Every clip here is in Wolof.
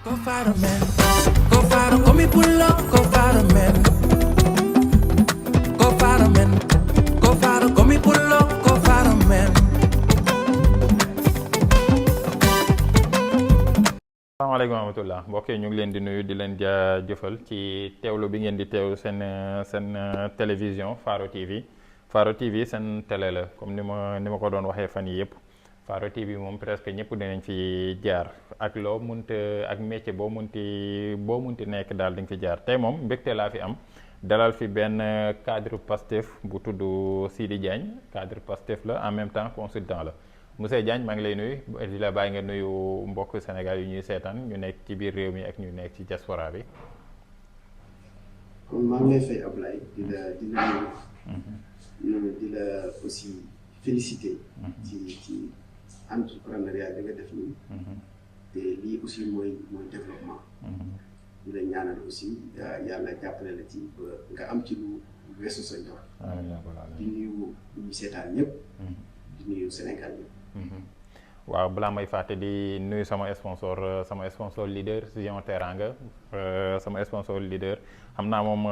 Go fight a man. Go fight a come pull up. Go fight a man. Go fight a man. Go fight a come pull up. Go fight a man. asalaamaaleykum wa rahmatulah mbokk yi ñu ngi leen di nuyu di leen jaajëfal ci teewlu bi ngeen di teewlu seen télévision Faro TV Faro TV seen télé la comme ni ma ko doon waxee fan yii yëpp Faro TV moom presque ñëpp dinañ fi jaar ak loo munti ak métier boo munti nekk daal di nga fi jaar tey moom mbégte laa fi am dalal fi benn cadre Pastef bu tudd Sidy Diagne cadre Pastef la en même temps consultant la. Monsieur Diagne maa ngi lay nuyu di la bàyyi nga nuyu mbokk Sénégal yu ñuy seetaan ñu nekk ci biir réew mi ak ñu nekk ci diaspora bi. kon maa ngi lay fay Ablaye di la nuyu. di la aussi féliciter. ci entrepreneuriat bi nga def nii. te lii aussi mooy développement. di la ñaanal aussi yàlla jàppale la ci ba nga am ci lu weesu sa njort. di nuyu ñu seetaan ñëpp. di nuyu Sénégal ñëpp. waaw balaa may fàtte di nuyu sama sponsor leader Vision Teranga sama sponsor leader xam naa moom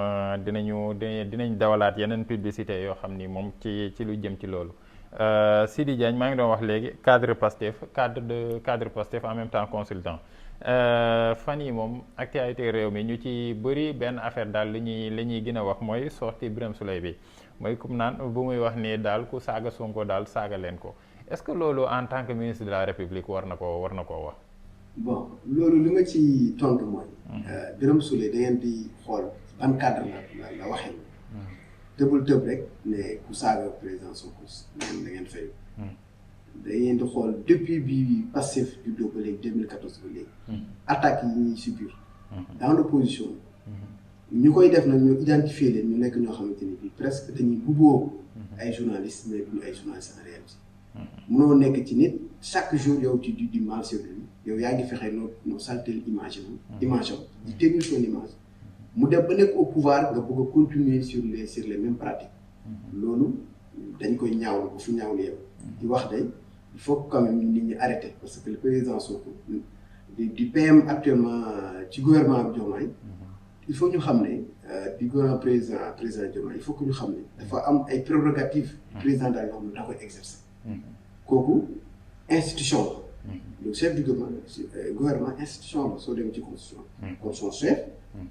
dinañ dawalaat yeneen publicité yoo xam ni moom ci lu jëm ci loolu Sidy Diagne maa ngi doon wax léegi cadre Pastef en même temps consultant fan yi moom actualité réew mi ñu ci bëri benn affaire daal li ñuy gën a wax mooy sortie Birame Souleye bi mooy comme naan bu muy wax ni daal ku saaga Sonko daal saaga leen ko est-ce que loolu en tant que ministre de la République war na koo wax. bon loolu li ma ci tontu mooy. Birame Souleye da ngeen di xool ban cadre la waxee. tëbul tëb rek ne ku saaga président Sonko da ngeen fay. da ngeen di xool depuis bi Pastef juddoo ba léegi 2014 ba léegi. attaques yi ñuy subir. dans l'opposition. ñu koy def nag ñu identifier leen ñu nekk ñoo xamante ni bii presque dañuy bubboo ay journalistes mais duñu ay journalistes en réalité. munoo nekk ci nit chaque jour yow ci di mal sur lui yow yaa ngi fexe noo saltel image am di tenir son image mu dem ba nekk au pouvoir nga bëgg a continuer sur les mêmes pratiques loolu dañ koy ñaawlu bu fu ñaawlu yow di wax day il faut que quand même nit ñi arrêter parce que le président Sonko di PM actuellement ci gouvernement bi Diomaye il faut ñu xam ne di gouvernement président Diomaye il faut que ñu xam ne dafa am ay prérogatives président daal yoo xam ne da koy exercer kooku institution la le chef du gouvernement institution la soo demee ci constitution comme son chef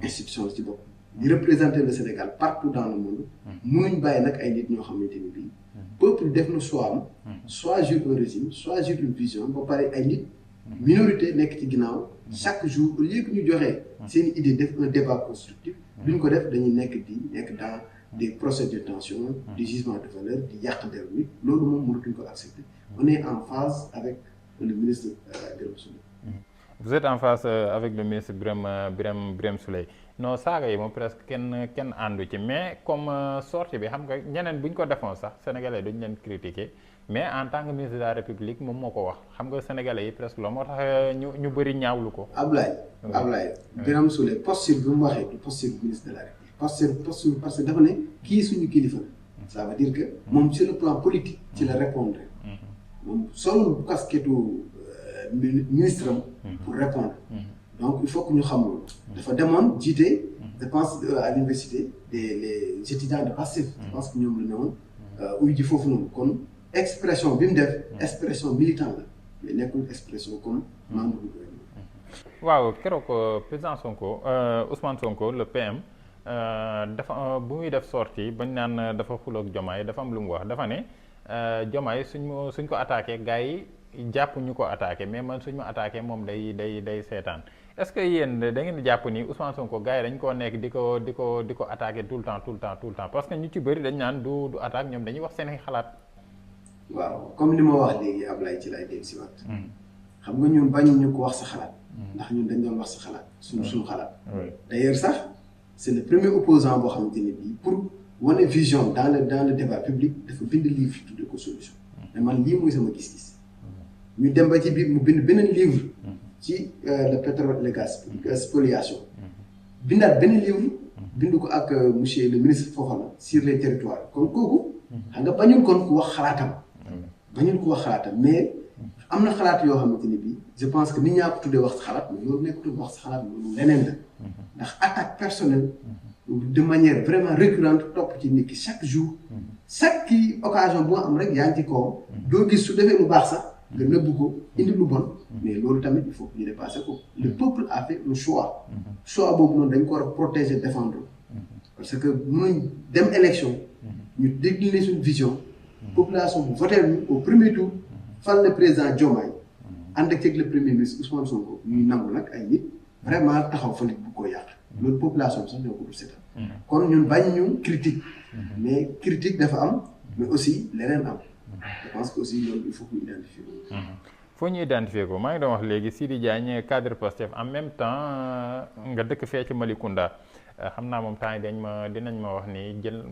institution la ci bopp di représenter le Sénégal partout dans le monde mënuñ bàyyi nag ay nit ñoo xamante ni bii peuple def na choix am choisir un régime choisir une vision ba pare ay nit minorité nekk ci ginnaaw chaque jour au lieu que ñu joxee seen idée def un débat constructif duñ ko def dañuy nekk dans des procès de tension, des gisements de valeur, des yàq der nit loolu moom mënatuñ ko accepter. On est en phase avec le ministre Birame Souleye. Vous êtes en phase avec le ministre Birame Souleye non saaga yi moom presque kenn àndu ci mais comme sortie bi xam nga ñeneen bu ñu ko defoon sax sénégalais duñ leen critiquer mais en tant que ministre de la République moom moo ko wax xam nga sénégalais yi presque loolu moo tax ñu bëri ñaawlu ko. Ablaye Birame Souleye posture bi mu waxee du posture ministre de la République. posture parce que dafa ne kii suñu kilifa la ça veut dire que moom sur le plan politique ci la répondre moom solo casquette ministre am pour répondre donc il faut que ñu xam loolu dafa demoon jiite je pense à l'université les étudiants de Pastef je pense que ñoom la ne woon uy ji foofu noonu kon expression bi mu def expression militante la mais nekkul expression comme membre du gouvernement. waaw keroog président Sonko Ousmane Sonko le PM dafa bu muy def sortie bañ naan dafa xuloog Diomaye dafa am lu mu wax dafa ne Diomaye suñ ko attaqué gars yi jàpp ñu ko attaqué mais man suñ ma attaqué moom day seetaan est-ce que yéen da ngeen di jàpp ni Ousmane Sonko gars yi dañ koo nekk di ko attaqué tout le temps parce que ñu ci bëri dañ naan du attaque ñoom dañuy wax seen xalaat. waaw comme li ma wax léegi Ablaye ci lay dégg si waat. xam nga ñun bañu ñu ko wax sa xalaat. ndax ñun dañ doon wax sa xalaat. suñu xalaat. d'ailleurs sax. c'est le premier opposant boo xamante ne bii pour wane vision dans le débat public dafa bind livre tudde ko solution mais man lii mooy sama gis-gis ñu dem ba ci biir mu bind beneen livre ci le pétrole et le gaz spoliation bindaat beneen livre bind ko ak monsieur le ministre Fofana sur les territoires kon kooku xam nga bañul kon ku wax xalaatam mais am na xalaat yoo xamante ni bii je pense que nit ñaa ko tuddee wax sa xalaat mais loolu nekkatul wax sa xalaat loolu leneen la ndax attaque personnelle de manière vraiment récurrente topp ci nit ki chaque jour chaque kii occasion bu nga am rek yaa ngi ci kawam doo gis su defee lu baax sax nga nëbbu ko indi lu bon mais loolu tamit il faut que ñu dépasser ko le peuple a fait un choix boobu noonu dañ ko war a protéger défendre parce que mënuñ dem élection ñu décliner suñu vision population bu voté ñu au premier tour fal le président Diomaye ànd ak le premier ministre Ousmane Sonko ñuy nangu nag ay nit vraiment taxaw fa nit bu ko yàq loolu population bi sax ñoo ko dul seetal kon ñun bañ ñu critique mais critique dafa am mais aussi leneen am je pense que aussi loolu il faut que ñu identifier ko foo ñu identifier ko maa ngi doon wax léegi Sidy Diagne cadre Pastef en même temps nga dëkk fee ci Malicounda xam naa moom temps yi dinañ ma wax ni jël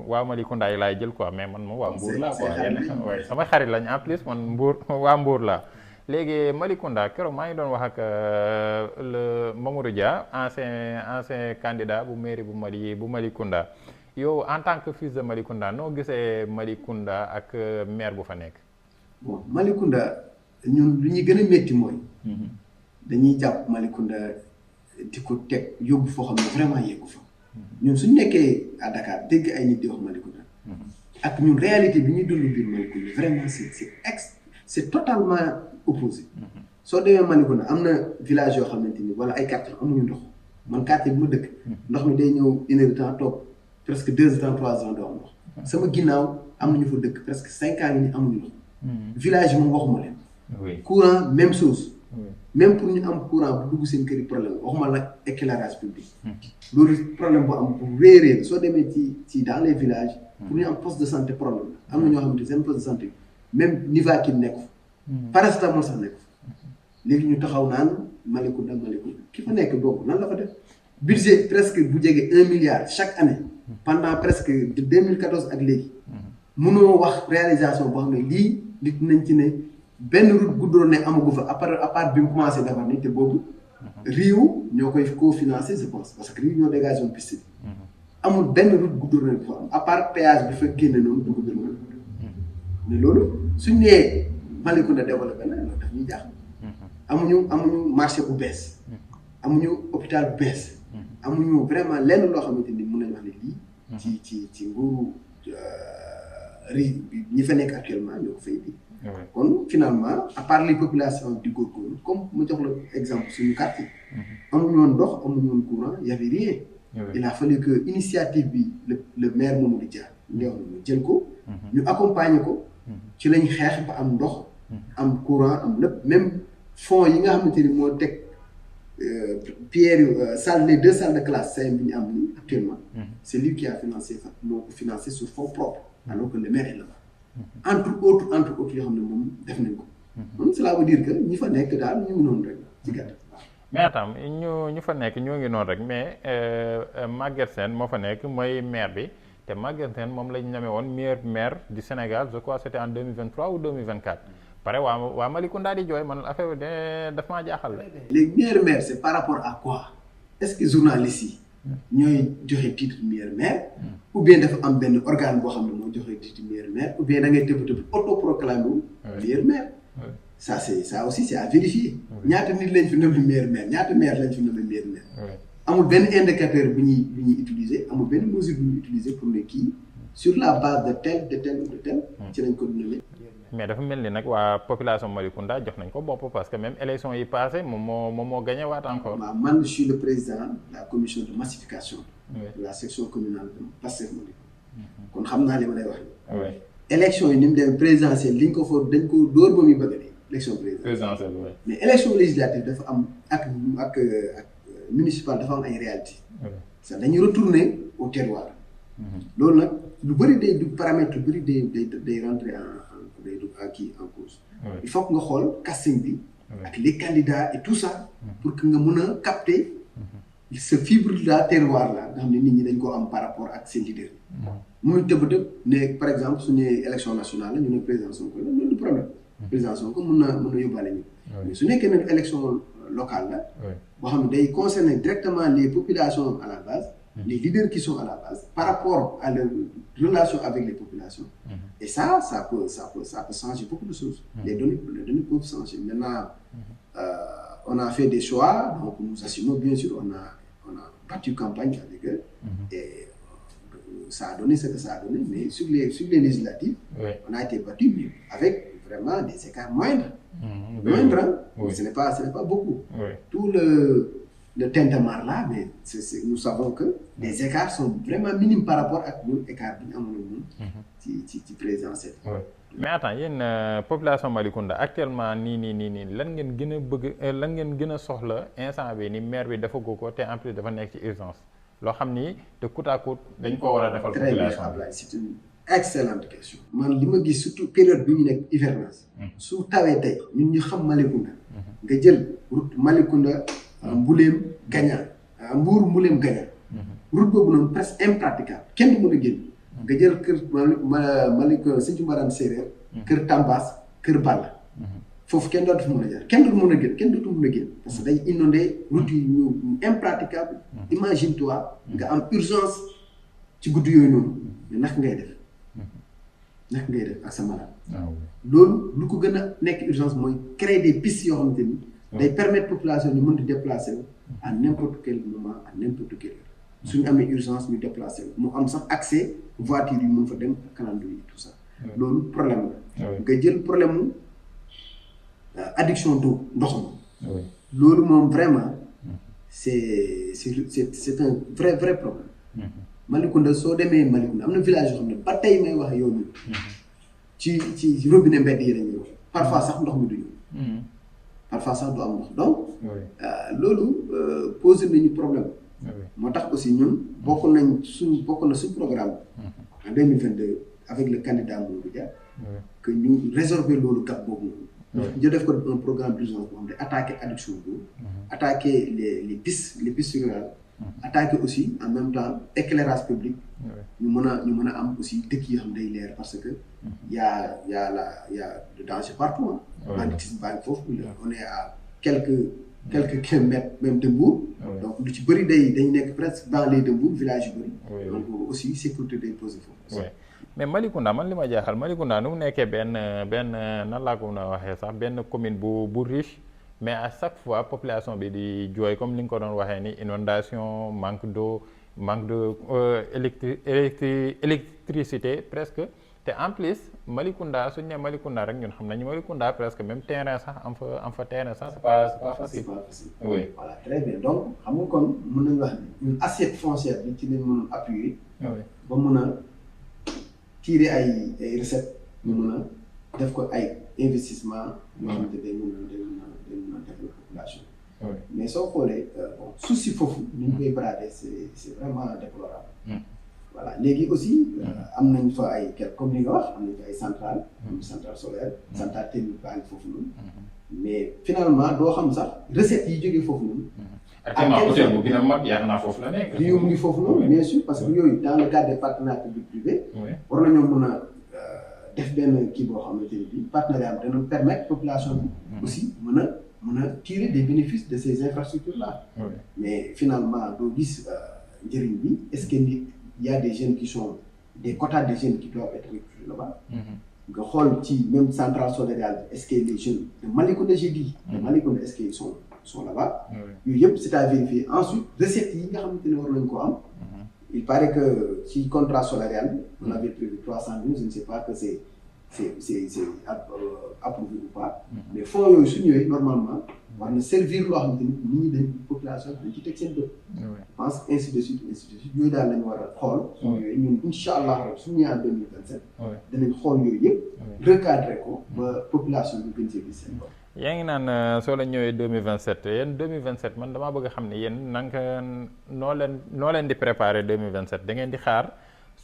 waa Malicounda yi laay jël quoi mais man moom waa Mbour laa quoi yéen sama xarit lañ en plus man waa Mbour laa léegi Malicounda keroog maa ngi doon wax ak le Mamadou Dia ancien candidat bu mairie bu Malicounda yow en tant que fils de Malicounda noo gisee Malicounda ak maire bu fa nekk. bon Malicounda ñun lu ñuy gën a métti mooy. dañuy jàpp Malicounda di ko teg yóbbu foo xam ne vraiment yeggu fa. ñun suñu nekkee à Dakar dégg ay nit di wax Malicounda. ak ñun réalité bi ñuy dund biir Malicounda vraiment c'est totalement opposé. soo demee Malicounda am na village yoo xamante ni wala ay quartier amuñu ndox man quartier bi ma dëkk. ndox mi day ñëw 1 heure de temps toog presque 2 heures de temps 3 heures doo am ndox. sama ginnaaw am nañu fa dëkk presque 5 ans yi amuñu ndox. village yi moom waxuma leen. oui courant même chose. même pour ñu am courant bu dugg seen kër yi problème waxuma la éclairage public. loolu problème bu am bu réeree soo demee ci dans les villages. pour ñu am poste de santé problème la am na ñoo xamante seen poste de santé même Nivaquine nekk fa. paracétamol sax nekk fa. léegi ñu taxaw naan Malicounda ki fa nekk boobu nan la fa def budget presque bu jege 1 milliard chaque année. pendant presque de 2014 ak léegi. mënoo wax réalisation boo xam ne lii nit nañ ci ne. benn route goudronnée amagu fa à part bi mu commencé defar nii te boobu Riu ñoo koy co-financé je pense parce que Riu ñoo dégagé woon piste bi amul benn route goudronnée bu fa am à part péage bi fa génne noonu dugg biir Malicounda mais loolu suñ nee Malicounda développé na loolu daf ñuy jaaxal amuñu marché bu bees amuñu hôpital bu bees amuñu vraiment lenn loo xamante ni mën nañu wax ne lii ci nguuru Riu ñi fa nekk actuellement ñoo ko fay di kon finalement à part les populations di góorgóorlu comme ma jox la exemple suñu quartier amuñu woon ndox amuñu woon courant y avait rien il a fallu que initiative bi le maire Mamadou Dia ndeew na ñu jël ko ñu accompagner ko ci lañ xeex ba am ndox am courant am lépp même fonds yi nga xamante ni moo teg pierre les 2 salles de classe CM bi ñu am nii actuellement c'est lui qui a financé moo ko financé sur fonds propres alors que le maire est là entre autres yoo xam ne moom def nañ ko. donc cela veut dire que ñi fa nekk daal ñu ngi noonu rek ci gàttal. mais attends ñu fa nekk ñoo ngi noonu rek mais Maguette Sène moo fa nekk mooy maire bi te Maguette Sène moom lañ ñame woon meilleur maire du Sénégal je crois c'était en 2023 ou 2024. pare waa Malicounda di jooy man affaire bi daf maa jaaxal la. léegi meilleur maire c'est par rapport à quoi est-ce que journalistes yi. ñooy joxe titre meilleur maire ou bien dafa am benn organe boo xam ne moo joxe titre meilleur maire ou bien da ngay tëb autoproclamé wu meilleur maire ça aussi c'est à vérifier ñaata nit lañ fi nommé meilleur maire ñaata maire lañ fi nommé meilleur maire amul benn indicateur bu ñuy utiliser amul benn mesure bu ñuy utiliser pour ne kii sur la base de tel ci lañ ko nommé. mais dafa mel ni nag waa population Malicounda jox nañ ko bopp parce que même élection yi passé moom moo gagné waat encore. waaw man je suis le président de la commission de massification. de la section communale de Pastef Malicounda. kon xam naa li ma lay wax. oui élection yi ni mu demee présidentielle liñ ko fa dañ ko dóor ba muy bëgg a dee élection présidentielle oui. mais élection législative dafa am ak municipal dafa am ay réalité ça dañuy retourner au terroir. loolu nag lu bëri day du paramètre lu bëri day rentrer en cause. il faut que nga xool casting bi. ak les candidats et tout ça. pour que nga mën a capter ce fibre là terroir là nga xam ne nit ñi dañ koo am par rapport ak seen leader. mënuñ tëb ne par exemple su ñu élection nationale la ñu ne président Sonko la loolu du problème. président Sonko mën na yóbbaale ñu. mais su nekkee ne élection locale la. boo xam ne day concerner directement les populations à la base. les leaders qui sont à la base par rapport à leur relation avec les populations. Et ça peut changer beaucoup de choses. Les données peuvent changer. Maintenant, on a fait des choix, donc nous assumons bien sûr, on a battu campagne avec eux, et ça a donné ce que ça a donné, mais sur les législatives, on a été battu, mais avec vraiment des écarts moindres. Moindres, hein? Ce n'est pas beaucoup. Tout le tintamarre là, mais nous savons que les écarts sont vraiment minimes par rapport à nos écarts ci présidentielle. Mais attends, yéen population Malicounda actuellement nii lan ngeen gën a bëgg lan ngeen gën a soxla instant bi ni maire bi dafa ko te en plus dafa nekk ci urgence loo xam ni te coûte à coûte dañ ko war a defal population. Très bien Ablaye, c'est une excellente question. Man li ma gis surtout période bi ñu nekk hivernage. su tawee tey ñun ñu xam Malicounda. nga jël route Malicounda Mbouleem Gagnant Mbour Mbouleem Gagnant. route boobu noonu presque impraticable kenn du mën a génn. nga jël kër Malick Sinthiou Mbarane Séeréer. kër Tambas kër Balla. foofu kenn dootu fa mën a jaar kenn dootu mën a génn kenn dootu mën a génn parce que day inondé route yi ñu impraticable. Imagine toi nga am urgence ci guddi yooyu noonu mais naka ngay def ak sa malade. loolu lu ko gën a nekk urgence mooy créer des pistes yoo xamante ni. day permettre population ñu mën di déplacer wu à n'importe quel moment à n'importe quelle heure. suñu amee urgence ñu déplacer wu mu am sax accès voiture yi mën fa dem ak calendrier yi tout ça. loolu problème la. nga jël problème mu adduction d'eau ndox mi. loolu moom vraiment c'est un vrai problème. Malicounda soo demee Malicounda am na village yoo xam ne ba tey may wax yow nii. ci robinet mbedd yi lañuy wax parfois sax ndox mi du ñëw. parfois sax du am ndox donc. loolu posé nañu problème. moo tax aussi ñun bokk na suñ programme. en 2022 avec le candidat Mamadou Dia. que ñu résorber loolu gap boobu noonu. ñu def ko un programme d'urgence boo xam ne attaquer adduction d'eau. attaquer les pistes rurales. attaquer aussi en même temps éclairage public. ñu mën a am aussi dëkk yi xam day leer parce que y a de danger partout. banditisme baa ngi foofu on est à quelques kilomètres même de Mbour. donc lu ci bëri dañ nekk presque dans les de Mbour village yu bëri. donc aussi sécurité day posé foofu. mais Malicounda man li ma jaaxal Malicounda nu mu nekkee benn nan laa ko mën a waxee sax benn commune bu riche. mais à chaque fois population bi di jooy comme li nga ko doon waxee ni inondation manque d'eau manque de électricité presque te en plus Malicounda suñu nee Malicounda rek ñun xam nañu Malicounda presque même terrain sax am fa terrain sax c'est pas facile. Oui voilà très bien donc xam nga kon mën nañu wax ni ñun assiette foncière bi ci lañ mën a appuyer. ba mën a tirer ay recettes ñu mën a def ko ay investissement yoo xamante ne day mën a développer population. mais soo xoolee bon suuf si foofu ni ñu koy brader c'est vraiment déplorable. voilà léegi aussi am nañ fa ay comme ni nga wax am nañ fa ay centrale solaire centrale thermique baa ngi foofu noonu. mais finalement doo xam sax recettes yi jógee foofu noonu. actuellement hôtel bu gën a mag yaakaar naa foofu la nekk. mu ngi foofu noonu bien sûr parce que yooyu dans le cadre des partenariats public-privé. war nañoo mën a def benn kii boo xamante ne bii partenariat bi dana permettre population bi aussi mën a tirer des bénéfices de ces infrastructures là. mais finalement doo gis njëriñ bi est-ce que nit y a des jeunes qui sont des quotas de jeunes qui doivent être recrutés là-bas. nga xool ci même centrale solaire est-ce que les jeunes de Malicounda j'ai dit. de Malicounda est-ce qu'ils sont là-bas. yooyu yëpp c'est à vérifier ensuite recettes yi nga xamante ne war nañ ko am. il paraît que ci contrat solaire bi on avait prévu 300 000 je ne sais pas que c'est approuvé ou pas. mais fonds yooyu su ñëwee normalement war na servir loo xamante ni nit ñi dañ population dañ ci teg seen bët. je pense ainsi de suite yooyu daal lañu war a xool. fonds yooyu ñun incha allah rek su ñu ñëwee en 2027. danañ xool yooyu yëpp. recadrer ko ba population bi gën see gis seen bopp. yaa ngi naan soo la ñëwee 2027 yéen 2027 man damaa bëgg a xam ne yéen nanga noo leen di préparer 2027 da ngeen di xaar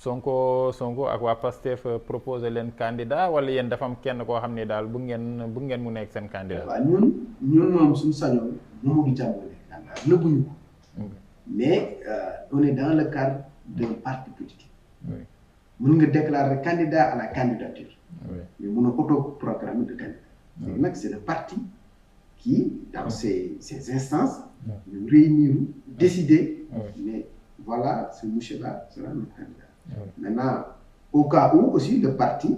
Sonko ak waa Pastef proposer leen candidat wala yéen dafa am kenn koo xam ne daal bu ngeen mu nekk seen candidat. waaw ñun moom suñu sañoon Mamadou Dia moo nekk candidat nëbbuñu ko. mais on est dans le cadre d'un parti politique. mën nga déclarer candidat à la candidature. mais mën a autoproclamer de candidat. léegi nag c'est le parti qui dans ces instances ñu réunir décider mais voilà ce monsieur-là sera notre candidat. Maintenant au cas où aussi le parti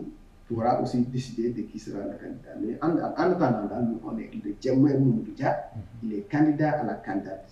pourra aussi décider de qui sera le candidat. Mais en attendant, nous, on est le Djamoué Moumoudou Dia, il est candidat à la candidature